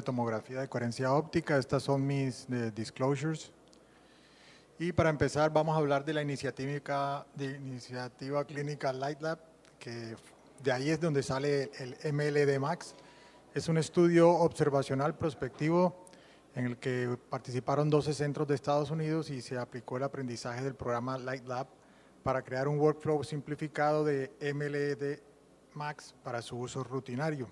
tomografía de coherencia óptica. Estas son mis disclosures. Y para empezar vamos a hablar de la iniciativa clínica Light Lab, que de ahí es donde sale el MLD Max. Es un estudio observacional prospectivo en el que participaron 12 centros de Estados Unidos y se aplicó el aprendizaje del programa Light Lab para crear un workflow simplificado de MLD Max para su uso rutinario.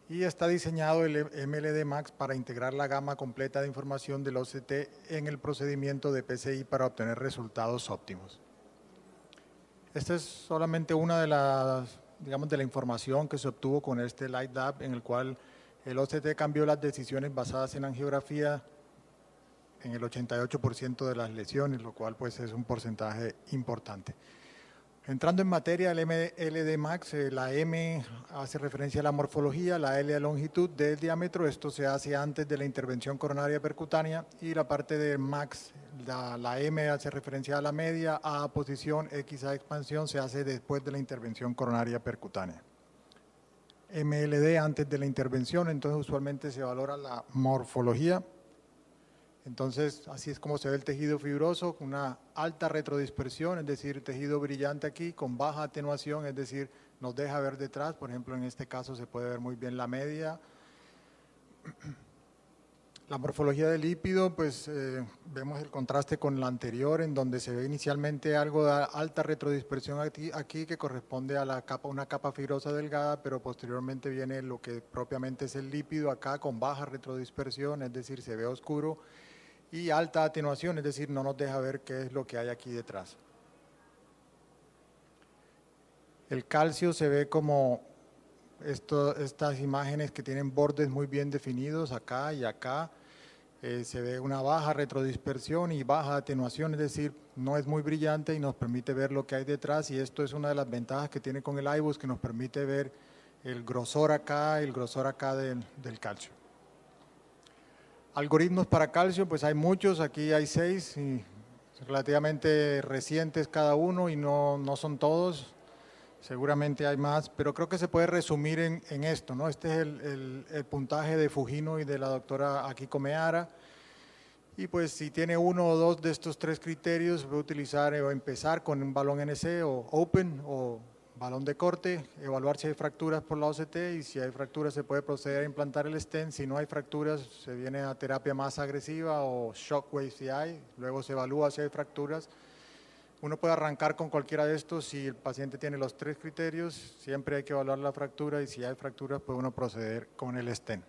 Y está diseñado el MLD Max para integrar la gama completa de información del OCT en el procedimiento de PCI para obtener resultados óptimos. Esta es solamente una de las, de la información que se obtuvo con este Light Lab, en el cual el OCT cambió las decisiones basadas en angiografía en el 88% de las lesiones, lo cual pues es un porcentaje importante. Entrando en materia, el MLD Max, la M hace referencia a la morfología, la L a longitud del diámetro, esto se hace antes de la intervención coronaria percutánea, y la parte de Max, la M hace referencia a la media, A a posición, X a expansión, se hace después de la intervención coronaria percutánea. MLD antes de la intervención, entonces usualmente se valora la morfología. Entonces, así es como se ve el tejido fibroso, con una alta retrodispersión, es decir, tejido brillante aquí, con baja atenuación, es decir, nos deja ver detrás. Por ejemplo, en este caso se puede ver muy bien la media. La morfología del lípido, pues vemos el contraste con la anterior, en donde se ve inicialmente algo de alta retrodispersión aquí que corresponde a una capa fibrosa delgada, pero posteriormente viene lo que propiamente es el lípido acá con baja retrodispersión, es decir, se ve oscuro, y alta atenuación, es decir, no nos deja ver qué es lo que hay aquí detrás. El calcio se ve como estas imágenes que tienen bordes muy bien definidos acá y acá. Se ve una baja retrodispersión y baja atenuación, es decir, no es muy brillante y nos permite ver lo que hay detrás, y esto es una de las ventajas que tiene con el iBus, que nos permite ver el grosor acá del calcio. Algoritmos para calcio, pues hay muchos, aquí hay 6, y relativamente recientes cada uno y no son todos, seguramente hay más, pero creo que se puede resumir en esto, ¿no? Este es el puntaje de Fujino y de la doctora Akiko Mehara, y pues si tiene uno o dos de estos 3 criterios, puede utilizar o empezar con un balón NC o Open o balón de corte, evaluar si hay fracturas por la OCT, y si hay fracturas se puede proceder a implantar el stent. Si no hay fracturas se viene a terapia más agresiva o shockwave si hay, luego se evalúa si hay fracturas. Uno puede arrancar con cualquiera de estos si el paciente tiene los 3 criterios, siempre hay que evaluar la fractura, y si hay fracturas puede uno proceder con el stent.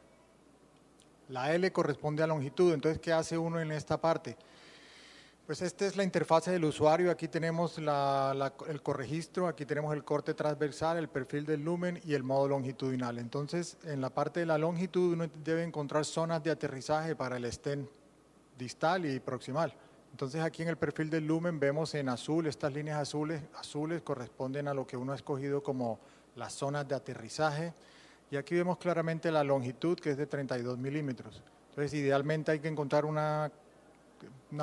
La L corresponde a longitud, entonces ¿qué hace uno en esta parte? Pues esta es la interfase del usuario, aquí tenemos el corregistro, aquí tenemos el corte transversal, el perfil del lumen y el modo longitudinal. Entonces, en la parte de la longitud uno debe encontrar zonas de aterrizaje para el stent distal y proximal. Entonces aquí en el perfil del lumen vemos en azul, estas líneas azules corresponden a lo que uno ha escogido como las zonas de aterrizaje, y aquí vemos claramente la longitud, que es de 32 milímetros. Entonces idealmente hay que encontrar una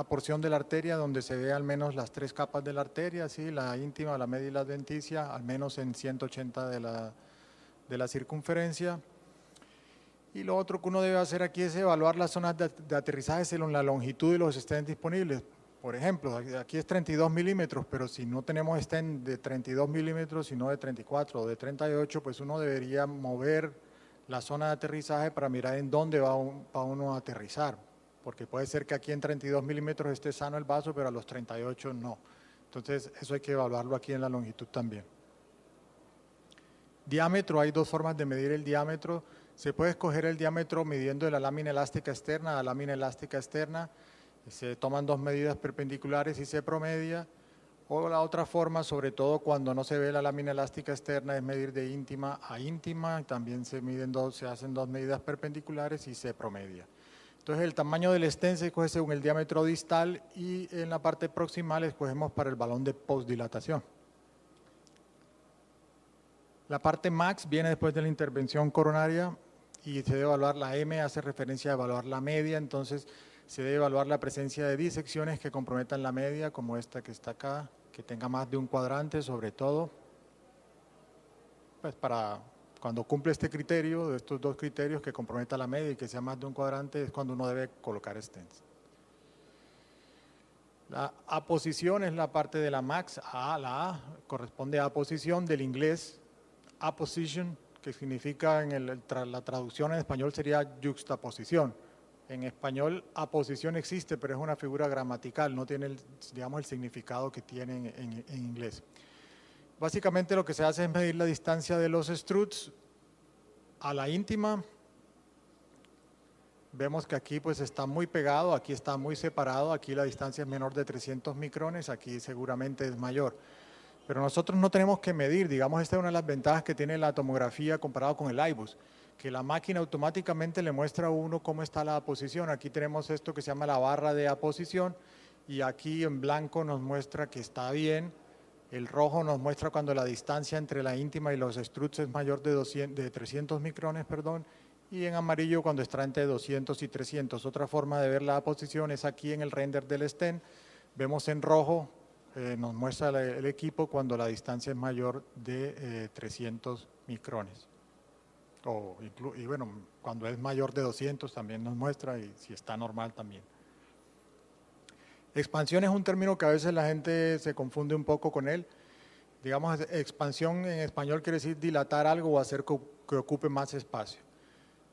porción de la arteria donde se ve al menos las 3 capas de la arteria, ¿sí? La íntima, la media y la adventicia, al menos en 180 de la circunferencia. Y lo otro que uno debe hacer aquí es evaluar las zonas de aterrizaje según la longitud de los stents disponibles. Por ejemplo, aquí es 32 milímetros, pero si no tenemos stent de 32 milímetros, sino de 34 o de 38, pues uno debería mover la zona de aterrizaje para mirar en dónde va uno a aterrizar. Porque puede ser que aquí en 32 milímetros esté sano el vaso, pero a los 38 no. Entonces, eso hay que evaluarlo aquí en la longitud también. Diámetro, hay 2 formas de medir el diámetro. Se puede escoger el diámetro midiendo de la lámina elástica externa a la lámina elástica externa. Se toman 2 medidas perpendiculares y se promedia. O la otra forma, sobre todo cuando no se ve la lámina elástica externa, es medir de íntima a íntima. También se hacen 2 medidas perpendiculares y se promedia. Entonces el tamaño del stent se escoge según el diámetro distal, y en la parte proximal escogemos para el balón de postdilatación. La parte max viene después de la intervención coronaria y se debe evaluar la M, hace referencia a evaluar la media, entonces se debe evaluar la presencia de disecciones que comprometan la media, como esta que está acá, que tenga más de un cuadrante sobre todo, pues para Cuando cumple este criterio, de estos dos criterios que comprometa la media y que sea más de un cuadrante, es cuando uno debe colocar stents. La aposición es la parte de la max, la A corresponde a aposición del inglés, aposition, que significa la traducción en español sería yuxtaposición. En español aposición existe, pero es una figura gramatical, no tiene digamos, el significado que tiene en inglés. Básicamente lo que se hace es medir la distancia de los struts a la íntima. Vemos que aquí pues está muy pegado, aquí está muy separado, aquí la distancia es menor de 300 micrones, aquí seguramente es mayor. Pero nosotros no tenemos que medir, digamos, esta es una de las ventajas que tiene la tomografía comparado con el IBUS, que la máquina automáticamente le muestra a uno cómo está la posición. Aquí tenemos esto que se llama la barra de aposición y aquí en blanco nos muestra que está bien. El rojo nos muestra cuando la distancia entre la íntima y los struts es mayor de 300 micrones, perdón, y en amarillo cuando está entre 200 y 300. Otra forma de ver la posición es aquí en el render del stent. Vemos en rojo, nos muestra el equipo cuando la distancia es mayor de 300 micrones. Y bueno, cuando es mayor de 200 también nos muestra y si está normal también. Expansión es un término que a veces la gente se confunde un poco con él. Digamos, expansión en español quiere decir dilatar algo o hacer que ocupe más espacio.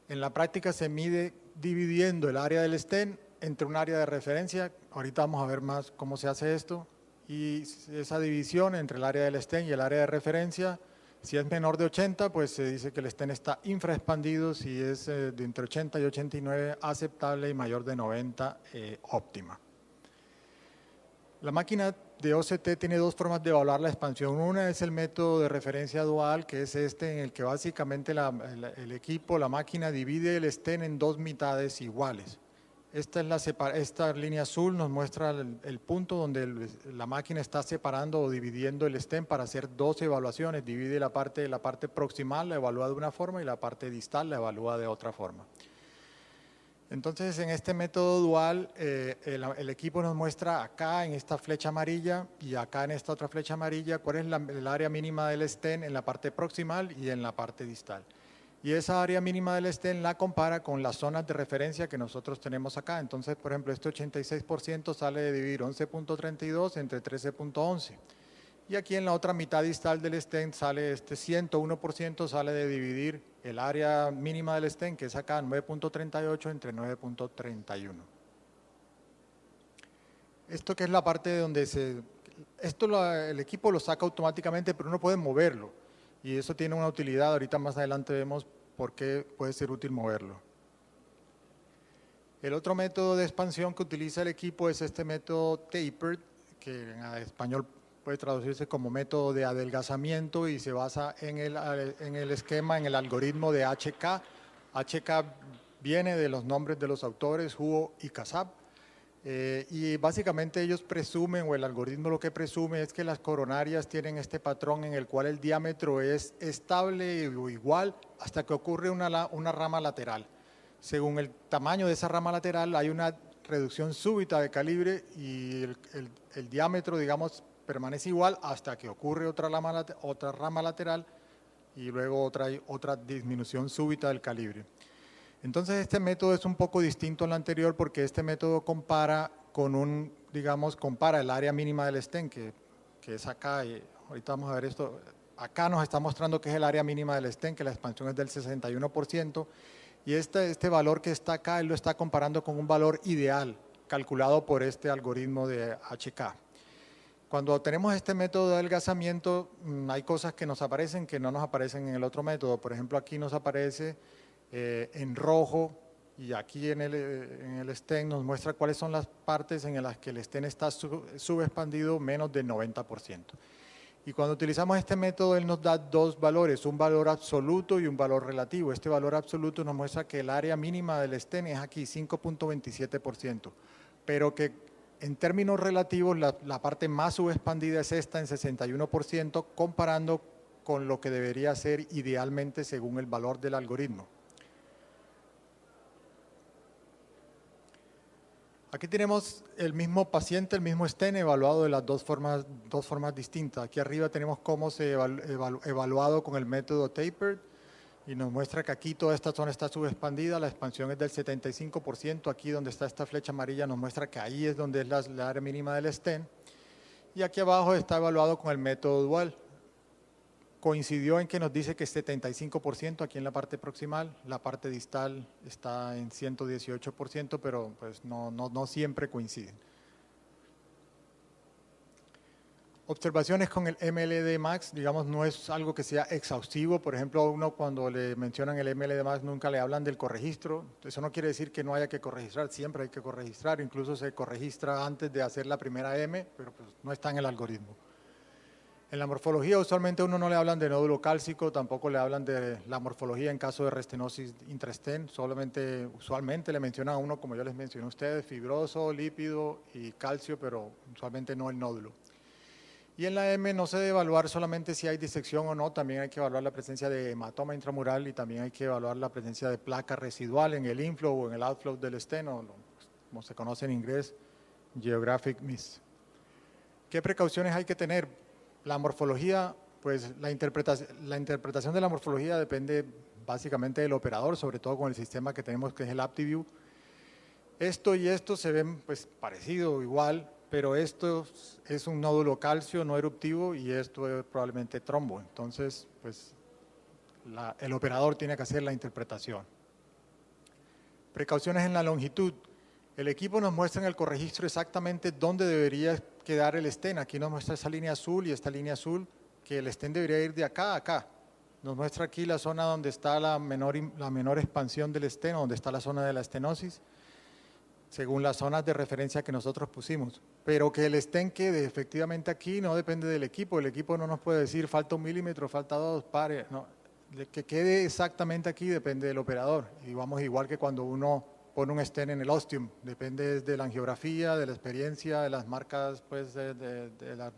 En la práctica se mide dividiendo el área del stent entre un área de referencia. Ahorita vamos a ver más cómo se hace esto. Y esa división entre el área del stent y el área de referencia, si es menor de 80, pues se dice que el stent está infraexpandido. Si es de entre 80 y 89, aceptable, y mayor de 90, óptima. La máquina de OCT tiene dos formas de evaluar la expansión. Una es el método de referencia dual, que es este en el que básicamente el equipo, la máquina divide el stent en dos mitades iguales. Esta línea azul nos muestra el punto donde la máquina está separando o dividiendo el stent para hacer dos evaluaciones. Divide la parte proximal, la evalúa de una forma, y la parte distal la evalúa de otra forma. Entonces, en este método dual, el equipo nos muestra acá en esta flecha amarilla y acá en esta otra flecha amarilla cuál es el área mínima del stent en la parte proximal y en la parte distal. Y esa área mínima del stent la compara con las zonas de referencia que nosotros tenemos acá. Entonces, por ejemplo, este 86% sale de dividir 11.32 entre 13.11. Y aquí en la otra mitad distal del stent sale este 101%, sale de dividir el área mínima del stent, que es acá 9.38 entre 9.31. Esto que es la parte donde el equipo lo saca automáticamente, pero uno puede moverlo. Y eso tiene una utilidad. Ahorita más adelante vemos por qué puede ser útil moverlo. El otro método de expansión que utiliza el equipo es este método tapered, que en español puede traducirse como método de adelgazamiento y se basa en el esquema, en el algoritmo de HK. HK viene de los nombres de los autores, Huo y Kasab. Y básicamente ellos presumen, o el algoritmo lo que presume es que las coronarias tienen este patrón en el cual el diámetro es estable o igual hasta que ocurre una rama lateral. Según el tamaño de esa rama lateral hay una reducción súbita de calibre y el diámetro, digamos, permanece igual hasta que ocurre otra rama lateral y luego otra disminución súbita del calibre. Entonces este método es un poco distinto al anterior porque este método compara compara el área mínima del stent, que es acá, y ahorita vamos a ver esto. Acá nos está mostrando que es el área mínima del stent, que la expansión es del 61%, y este valor que está acá, él lo está comparando con un valor ideal, calculado por este algoritmo de HK. Cuando tenemos este método de adelgazamiento, hay cosas que nos aparecen que no nos aparecen en el otro método. Por ejemplo, aquí nos aparece en rojo, y aquí en el stent nos muestra cuáles son las partes en las que el stent está subexpandido menos del 90%. Y cuando utilizamos este método, él nos da dos valores, un valor absoluto y un valor relativo. Este valor absoluto nos muestra que el área mínima del stent es aquí, 5.27%, pero que en términos relativos la parte más subexpandida es esta en 61%, comparando con lo que debería ser idealmente según el valor del algoritmo. Aquí tenemos el mismo paciente, el mismo stent evaluado de las dos formas distintas. Aquí arriba tenemos cómo se evaluado con el método tapered y nos muestra que aquí toda esta zona está subexpandida, la expansión es del 75%, aquí donde está esta flecha amarilla nos muestra que ahí es donde es la área mínima del stent, y aquí abajo está evaluado con el método dual. Coincidió en que nos dice que es 75% aquí en la parte proximal, la parte distal está en 118%, pero pues no siempre coinciden. Observaciones con el MLD Max, digamos, no es algo que sea exhaustivo. Por ejemplo, a uno cuando le mencionan el MLD Max nunca le hablan del corregistro. Eso no quiere decir que no haya que corregistrar, siempre hay que corregistrar. Incluso se corregistra antes de hacer la primera M, pero pues no está en el algoritmo. En la morfología usualmente a uno no le hablan de nódulo cálcico, tampoco le hablan de la morfología en caso de restenosis intrastent, usualmente le mencionan a uno, como yo les mencioné a ustedes, fibroso, lípido y calcio, pero usualmente no el nódulo. Y en la M no se debe evaluar solamente si hay disección o no, también hay que evaluar la presencia de hematoma intramural y también hay que evaluar la presencia de placa residual en el inflow o en el outflow del stent, como se conoce en inglés, geographic miss. ¿Qué precauciones hay que tener? La morfología, pues la interpretación de la morfología depende básicamente del operador, sobre todo con el sistema que tenemos que es el AptiView. Esto y esto se ven pues parecido, igual, pero esto es un nódulo calcio no eruptivo y esto es probablemente trombo. Entonces, pues el operador tiene que hacer la interpretación. Precauciones en la longitud. El equipo nos muestra en el corregistro exactamente dónde debería quedar el stent. Aquí nos muestra esa línea azul y esta línea azul, que el stent debería ir de acá a acá. Nos muestra aquí la zona donde está la menor expansión del stent, donde está la zona de la estenosis, según las zonas de referencia que nosotros pusimos. Pero que el stent quede efectivamente aquí no depende del equipo. El equipo no nos puede decir falta 1 milímetro, falta 2, pare. No. Que quede exactamente aquí depende del operador. Y vamos igual que cuando uno pone un stent en el ostium, depende de la angiografía, de la experiencia, de las marcas, pues, de las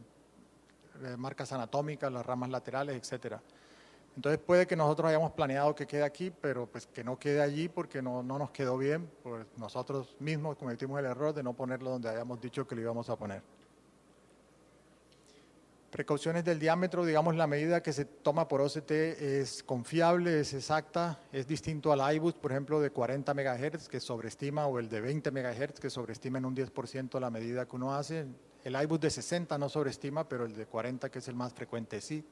marcas anatómicas, las ramas laterales, etcétera. Entonces puede que nosotros hayamos planeado que quede aquí, pero pues que no quede allí porque no nos quedó bien, pues nosotros mismos cometimos el error de no ponerlo donde habíamos dicho que lo íbamos a poner. Precauciones del diámetro, digamos, la medida que se toma por OCT es confiable, es exacta, es distinto al iBus, por ejemplo, de 40 MHz que sobreestima, o el de 20 MHz que sobreestima en un 10% la medida que uno hace. El iBus de 60 no sobreestima, pero el de 40, que es el más frecuente, sí.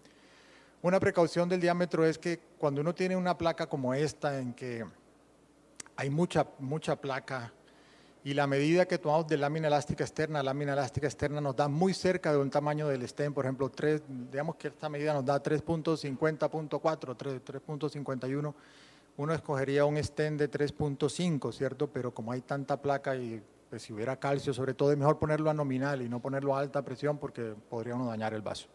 Una precaución del diámetro es que cuando uno tiene una placa como esta, en que hay mucha placa, y la medida que tomamos de lámina elástica externa nos da muy cerca de un tamaño del stent, por ejemplo, digamos que esta medida nos da 3.50.4, 3.51, uno escogería un stent de 3.5, ¿cierto? Pero como hay tanta placa y pues, si hubiera calcio, sobre todo es mejor ponerlo a nominal y no ponerlo a alta presión porque podría uno dañar el vaso.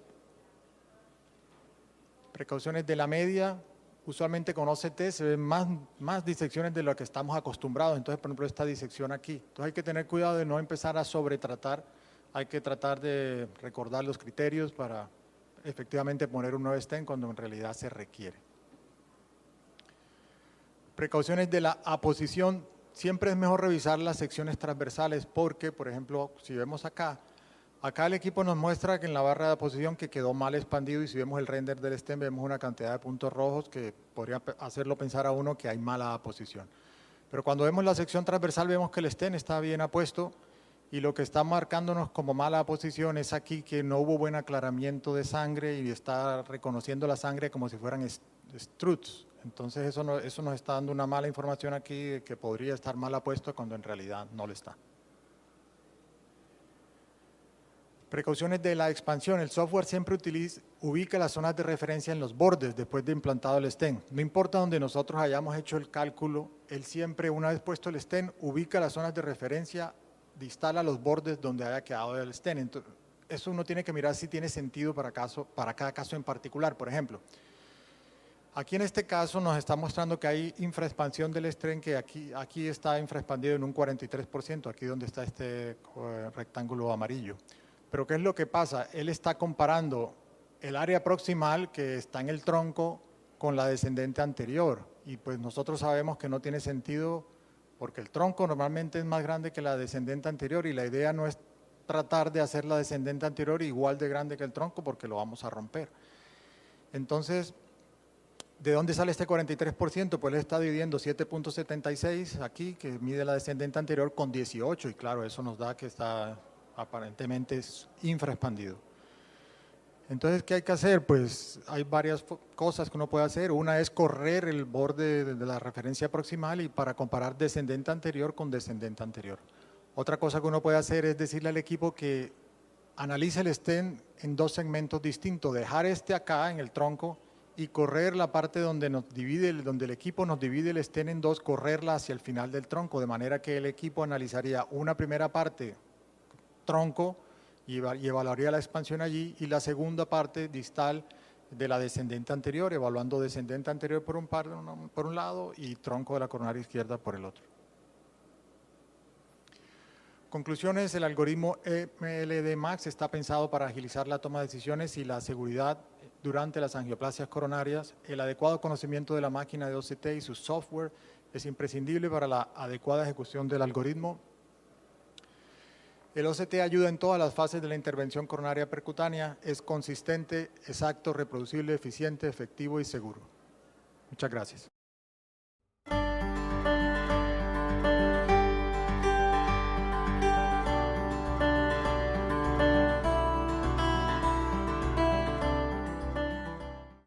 Precauciones de la media. Usualmente con OCT se ven más disecciones de lo que estamos acostumbrados. Entonces, por ejemplo, esta disección aquí. Entonces hay que tener cuidado de no empezar a sobretratar. Hay que tratar de recordar los criterios para efectivamente poner un nuevo stent cuando en realidad se requiere. Precauciones de la aposición. Siempre es mejor revisar las secciones transversales porque, por ejemplo, si vemos acá el equipo nos muestra que en la barra de aposición que quedó mal expandido y si vemos el render del stent vemos una cantidad de puntos rojos que podría hacerlo pensar a uno que hay mala aposición. Pero cuando vemos la sección transversal vemos que el stent está bien apuesto y lo que está marcándonos como mala aposición es aquí que no hubo buen aclaramiento de sangre y está reconociendo la sangre como si fueran struts. Entonces eso nos está dando una mala información aquí que podría estar mal apuesto cuando en realidad no lo está. Precauciones de la expansión. El software siempre ubica las zonas de referencia en los bordes después de implantado el stent. No importa donde nosotros hayamos hecho el cálculo, él siempre, una vez puesto el stent, ubica las zonas de referencia distal a los bordes donde haya quedado el stent. Entonces, eso uno tiene que mirar si tiene sentido para cada caso en particular. Por ejemplo, aquí en este caso nos está mostrando que hay infraexpansión del stent, que aquí está infraexpandido en un 43%, aquí donde está este rectángulo amarillo. Pero ¿qué es lo que pasa? Él está comparando el área proximal que está en el tronco con la descendente anterior y pues nosotros sabemos que no tiene sentido porque el tronco normalmente es más grande que la descendente anterior y la idea no es tratar de hacer la descendente anterior igual de grande que el tronco porque lo vamos a romper. Entonces, ¿De dónde sale este 43%? Pues él está dividiendo 7.76 aquí, que mide la descendente anterior, con 18, y claro, eso nos da que está aparentemente infraexpandido. Entonces, ¿qué hay que hacer? Pues hay varias cosas que uno puede hacer. Una es correr el borde de la referencia proximal y para comparar descendente anterior con descendente anterior. Otra cosa que uno puede hacer es decirle al equipo que analice el stem en dos segmentos distintos, dejar este acá en el tronco y correr la parte donde donde el equipo nos divide el stem en dos, correrla hacia el final del tronco, de manera que el equipo analizaría una primera parte tronco y evaluaría la expansión allí, y la segunda parte distal de la descendente anterior, evaluando descendente anterior por un lado y tronco de la coronaria izquierda por el otro. Conclusiones: el algoritmo MLD-Max está pensado para agilizar la toma de decisiones y la seguridad durante las angioplasias coronarias. El adecuado conocimiento de la máquina de OCT y su software es imprescindible para la adecuada ejecución del algoritmo. El OCT ayuda en todas las fases de la intervención coronaria percutánea, es consistente, exacto, reproducible, eficiente, efectivo y seguro. Muchas gracias.